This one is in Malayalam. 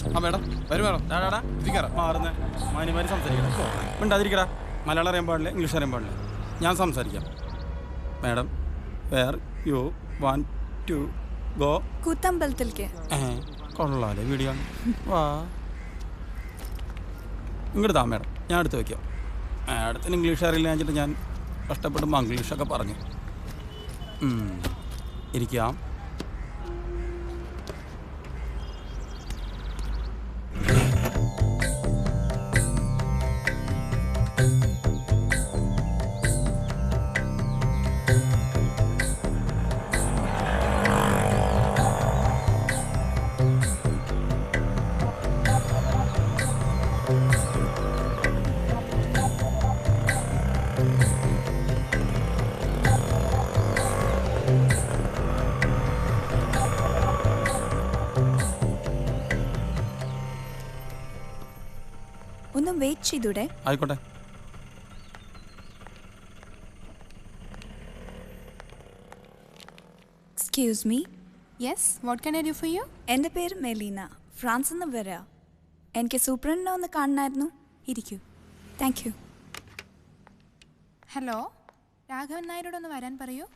ആ മേഡം വരും മേഡം. ഡാടാ ഇരിക്കാറ മാറുന്ന മാന്യമാര് സംസാരിക്കണം. മിണ്ടാതിരിക്കടാ. മലയാളം അറിയാൻ പാടില്ല, ഇംഗ്ലീഷ് അറിയാൻ പാടില്ല. ഞാൻ സംസാരിക്കാം. Madam where you want to go? കൂത്തമ്പലത്തിലേക്ക്. കൊള്ളാലേ വീഡിയോ. വാ ഇങ്ങോട്ട് താ മാഡം, ഞാൻ എടുത്ത് വയ്ക്കാം. മാഡത്തിന് ഇംഗ്ലീഷ് അറിയില്ല വെച്ചിട്ട് ഞാൻ കഷ്ടപ്പെട്ട് മംഗ്ലീഷൊക്കെ പറഞ്ഞു. ഇരിക്കാം. ഒന്ന് വെയിറ്റ് ചെയ്തൂടെ? ആയിക്കോട്ടെ. Excuse me. Yes, what can I do for you? എൻ്റെ പേര് മെലീന, ഫ്രാൻസിൽ നിന്ന് വരിക. എനിക്ക് സൂപ്രണ്ടിനെ ഒന്ന് കാണണമായിരുന്നു. ഇരിക്കൂ. Thank you. ഹലോ, രാഘവൻ നായരോടൊന്ന് വരാൻ പറയൂ.